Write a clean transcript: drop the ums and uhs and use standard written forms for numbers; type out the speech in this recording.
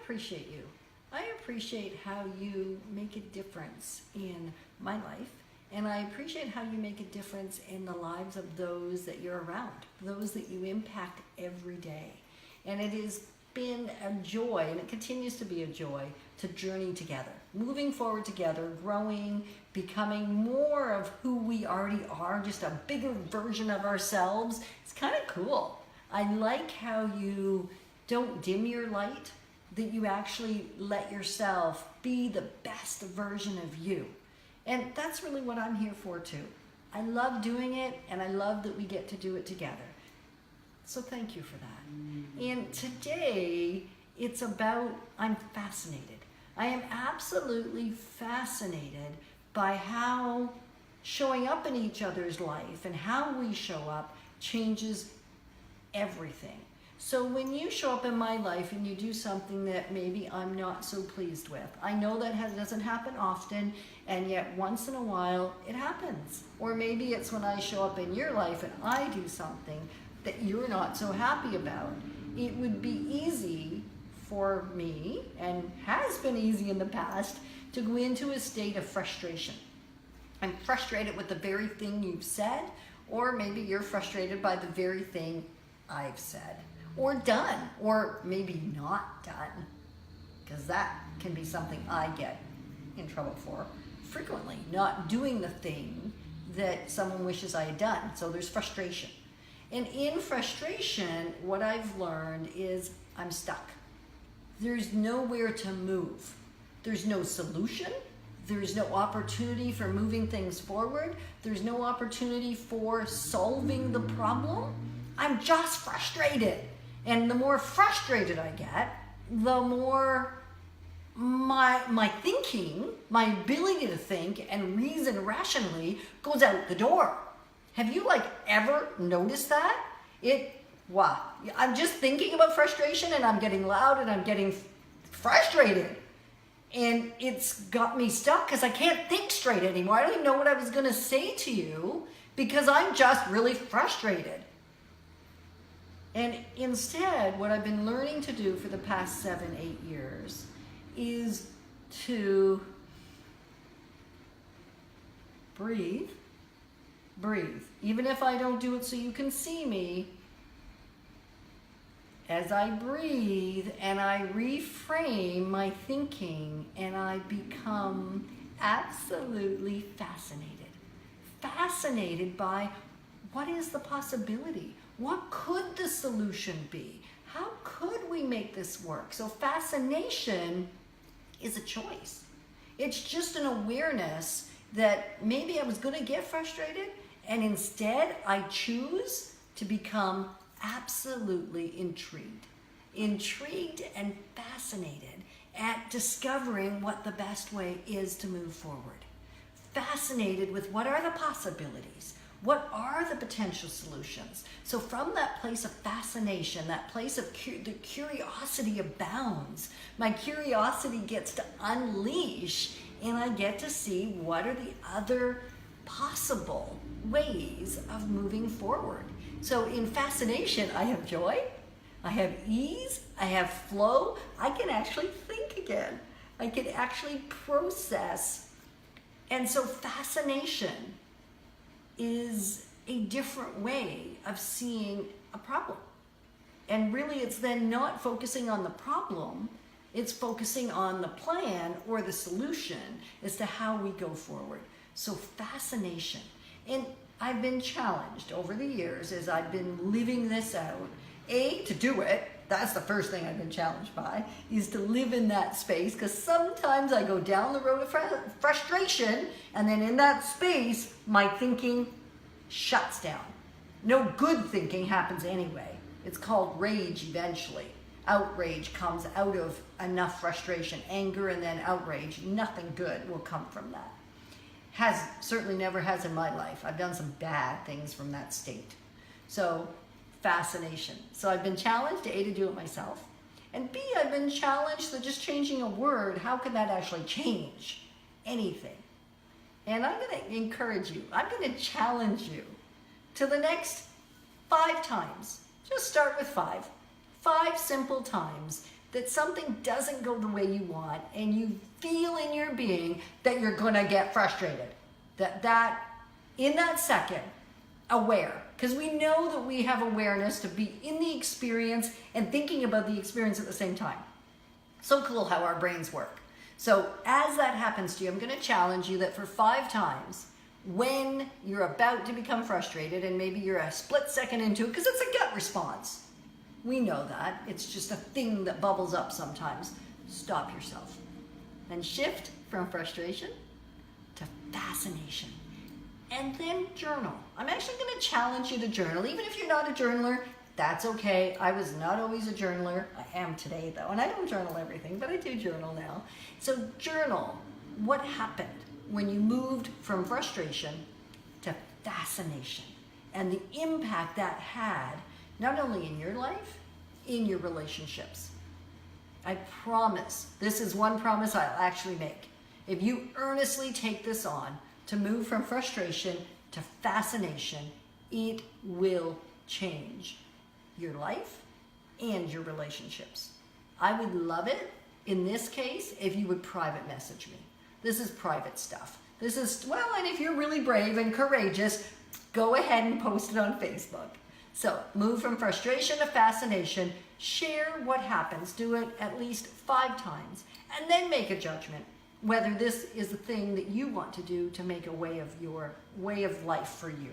appreciate you. I appreciate how you make a difference in my life, and I appreciate how you make a difference in the lives of those that you're around, those that you impact every day. And it has been a joy, and it continues to be a joy, to journey together, moving forward together, growing, becoming more of who we already are, just a bigger version of ourselves. It's kind of cool. I like how you don't dim your light, that you actually let yourself be the best version of you. And that's really what I'm here for too. I love doing it, and I love that we get to do it together. So thank you for that. And today, it's about, I'm fascinated. I am absolutely fascinated by how showing up in each other's life and how we show up changes everything. So when you show up in my life and you do something that maybe I'm not so pleased with, I know that doesn't happen often, and yet once in a while it happens. Or maybe it's when I show up in your life and I do something that you're not so happy about. It would be easy for me, and has been easy in the past, to go into a state of frustration. I'm frustrated with the very thing you've said, or maybe you're frustrated by the very thing I've said, or done, or maybe not done, because that can be something I get in trouble for frequently, not doing the thing that someone wishes I had done. So there's frustration. And in frustration, what I've learned is I'm stuck. There's nowhere to move. There's no solution. There's no opportunity for moving things forward. There's no opportunity for solving the problem. I'm just frustrated. And the more frustrated I get, the more my thinking, my ability to think and reason rationally goes out the door. Have you ever noticed that? Wow. I'm just thinking about frustration and I'm getting loud and I'm getting frustrated. And it's got me stuck because I can't think straight anymore. I don't even know what I was going to say to you because I'm just really frustrated. And instead, what I've been learning to do for the past 7-8 years is to breathe. Even if I don't do it so you can see me, as I breathe and I reframe my thinking and I become absolutely fascinated by what is the possibility? What could the solution be? How could we make this work? So fascination is a choice. It's just an awareness that maybe I was going to get frustrated, and instead I choose to become absolutely intrigued and fascinated at discovering what the best way is to move forward. Fascinated with what are the possibilities, what are the potential solutions. So from that place of fascination, that place of the curiosity abounds, my curiosity gets to unleash, and I get to see what are the other possible ways of moving forward. So in fascination, I have joy, I have ease, I have flow. I can actually think again. I can actually process. And so fascination is a different way of seeing a problem. And really it's then not focusing on the problem, it's focusing on the plan or the solution as to how we go forward. So fascination. And I've been challenged over the years as I've been living this out. To do it, that's the first thing I've been challenged by, is to live in that space, because sometimes I go down the road of frustration, and then in that space, my thinking shuts down. No good thinking happens anyway. It's called rage eventually. Outrage comes out of enough frustration, anger, and then outrage. Nothing good will come from that. Certainly never has in my life. I've done some bad things from that state. So fascination. So I've been challenged to to do it myself, and B, I've been challenged that just changing a word, how could that actually change anything? And I'm going to encourage you, I'm going to challenge you to the next 5 times. Just start with 5 simple times that something doesn't go the way you want, and you feel in your being that you're gonna get frustrated. That in that second, aware, because we know that we have awareness to be in the experience and thinking about the experience at the same time. So cool how our brains work. So as that happens to you, I'm going to challenge you that for 5 times, when you're about to become frustrated and maybe you're a split second into it, because it's a gut response. We know that. It's just a thing that bubbles up sometimes. Stop yourself and shift from frustration to fascination. And then journal. I'm actually going to challenge you to journal. Even if you're not a journaler, that's okay. I was not always a journaler. I am today though, and I don't journal everything, but I do journal now. So journal what happened when you moved from frustration to fascination and the impact that had not only in your life, in your relationships. I promise, this is one promise I'll actually make. If you earnestly take this on, to move from frustration to fascination, it will change your life and your relationships. I would love it, in this case, if you would private message me. This is private stuff. This is, well, and if you're really brave and courageous, go ahead and post it on Facebook. So, move from frustration to fascination, share what happens, do it at least 5 times, and then make a judgment whether this is the thing that you want to do to make a way of life for you.